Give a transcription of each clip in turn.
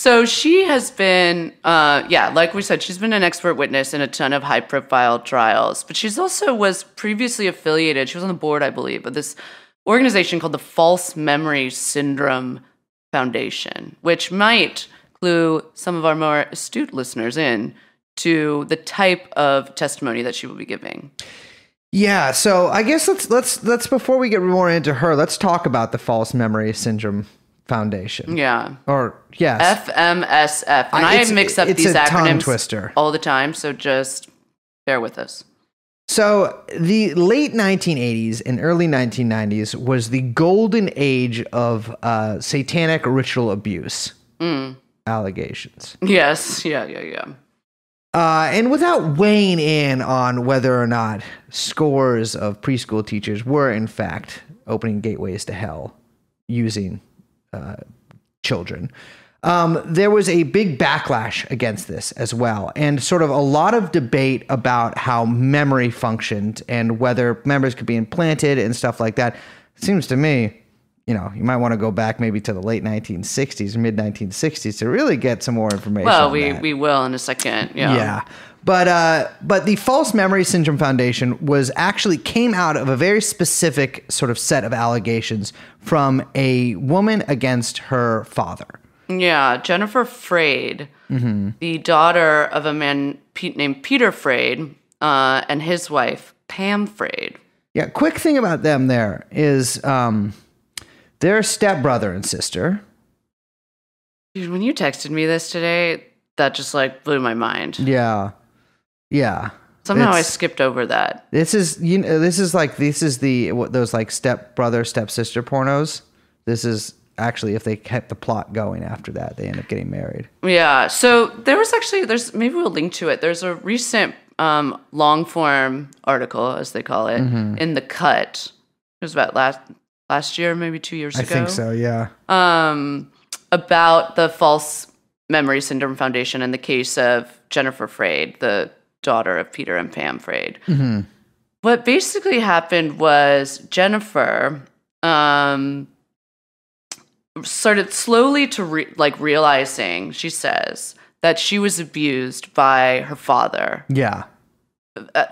So she has been, like we said, she's been an expert witness in a ton of high-profile trials. But she's also was previously affiliated. She was on the board, I believe, of this organization called the False Memory Syndrome Foundation, which might clue some of our more astute listeners in to the type of testimony that she will be giving. Yeah, so I guess let's before we get more into her, let's talk about the False Memory Syndrome Foundation. Yeah. Or yes. FMSF. And I mix up these acronyms tongue twister all the time, so just bear with us. So the late 1980s and early 1990s was the golden age of satanic ritual abuse allegations. Yes, yeah. And without weighing in on whether or not scores of preschool teachers were, in fact, opening gateways to hell using children, there was a big backlash against this as well. And sort of a lot of debate about how memory functioned and whether memories could be implanted and stuff like that. It seems to me, you might want to go back maybe to the late 1960s, mid 1960s to really get some more information. Well, we will in a second. Yeah. Yeah. But the False Memory Syndrome Foundation came out of a very specific sort of set of allegations from a woman against her father. Yeah, Jennifer Freyd, the daughter of a man named Peter Freyd, and his wife, Pam Freyd. Yeah, quick thing about them there is their stepbrother and sister. Dude, when you texted me this today, that just blew my mind. Yeah. Somehow I skipped over that. This is those stepbrother, stepsister pornos. This is actually, if they kept the plot going after that, they end up getting married. Yeah. So there's maybe we'll link to it. There's a recent long form article, as they call it, in The Cut. It was about last year, maybe 2 years ago. I think so. Yeah. About the False Memory Syndrome Foundation and the case of Jennifer Freyd, the daughter of Peter and Pam Freyd. What basically happened was Jennifer started slowly to realizing, she says, that she was abused by her father. Yeah.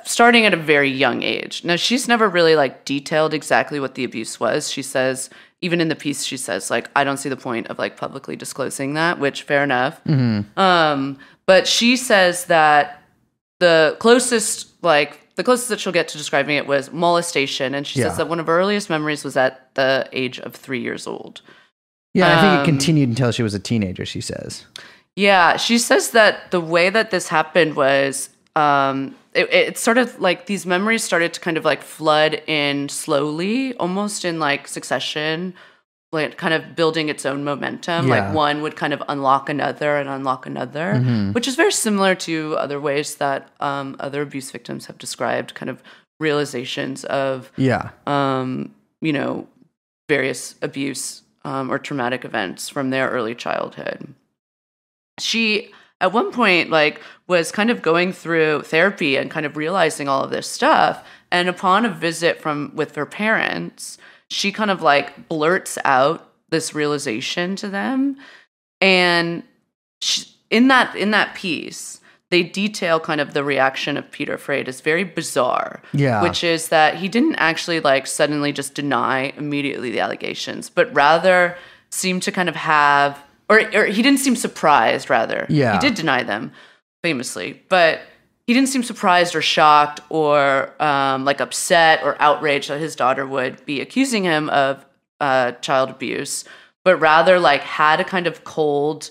Starting at a very young age. Now, she's never really detailed exactly what the abuse was. She says, even in the piece, she says, I don't see the point of publicly disclosing that, which fair enough. But she says that the closest that she'll get to describing it was molestation. And she says that one of her earliest memories was at the age of 3 years old. Yeah, I think it continued until she was a teenager, she says. Yeah, she says that the way that this happened was it sort of these memories started to kind of flood in slowly, almost in succession, kind of building its own momentum. Yeah. One would kind of unlock another and unlock another, which is very similar to other ways that other abuse victims have described kind of realizations of, various abuse or traumatic events from their early childhood. She, at one point, was kind of going through therapy and kind of realizing all of this stuff. And upon a visit with her parents, she kind of blurts out this realization to them. And in that piece, they detail kind of the reaction of Peter Freyd as very bizarre. Yeah. Which is that he didn't actually suddenly just deny immediately the allegations, but rather seemed to kind of have, or he didn't seem surprised, rather. Yeah. He did deny them, famously, but he didn't seem surprised or shocked or upset or outraged that his daughter would be accusing him of child abuse, but rather had a kind of cold,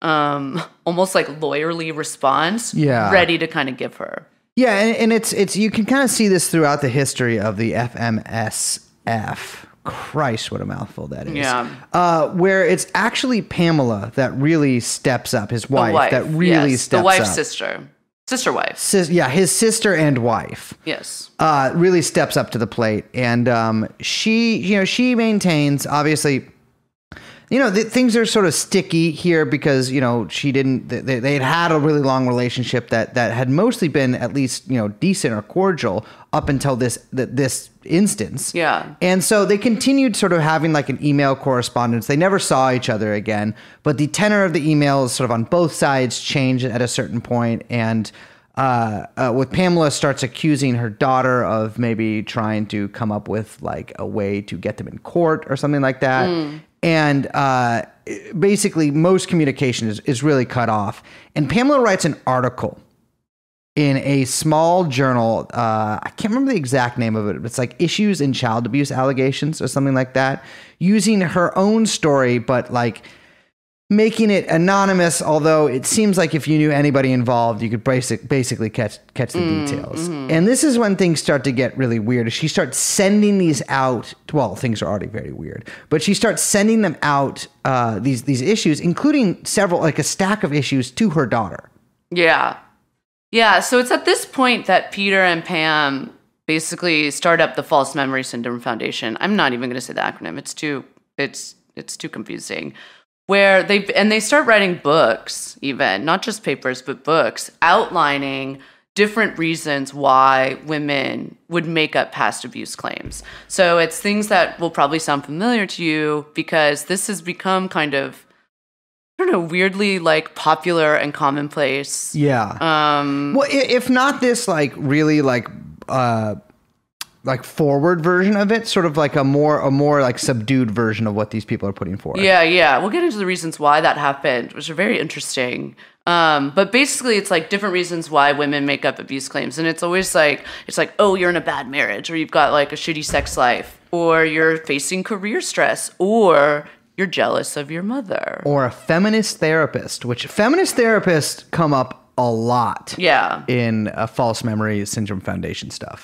almost lawyerly response, ready to kind of give her. Yeah, and it's you can kind of see this throughout the history of the FMSF. Christ, what a mouthful that is. Yeah. Where it's actually Pamela that really steps up, his wife, that really steps up. The wife's sister. Sister-wife. His sister and wife. Yes. Really steps up to the plate. And she maintains, obviously, things are sort of sticky here because, she didn't, they had a really long relationship that had mostly been at least, decent or cordial up until this instance. Yeah. And so they continued sort of having like an email correspondence. They never saw each other again, but the tenor of the emails sort of on both sides changed at a certain point. And with Pamela starts accusing her daughter of maybe trying to come up with like a way to get them in court or something like that. And basically most communication is really cut off. And Pamela writes an article in a small journal. I can't remember the exact name of it, but it's like Issues in Child Abuse Allegations or something like that, using her own story, but like making it anonymous, although it seems like if you knew anybody involved, you could basically catch the details. And this is when things start to get really weird. She starts sending these out. Well, things are already very weird, but she starts sending them out, these issues, including several, like a stack of issues to her daughter. Yeah. Yeah. So it's at this point that Peter and Pam basically start up the False Memory Syndrome Foundation. I'm not even going to say the acronym. It's too confusing. Where they start writing books, even not just papers, but books outlining different reasons why women would make up past abuse claims. So it's things that will probably sound familiar to you because this has become kind of, I don't know, weirdly like popular and commonplace. Yeah. Well, if not this like really like forward version of it, sort of like a more like subdued version of what these people are putting forward. Yeah. We'll get into the reasons why that happened, which are very interesting. But basically it's like different reasons why women make up abuse claims. And it's always like, oh, you're in a bad marriage, or you've got like a shitty sex life, or you're facing career stress, or you're jealous of your mother. Or a feminist therapist, which feminist therapists come up a lot. Yeah. In False Memory Syndrome Foundation stuff.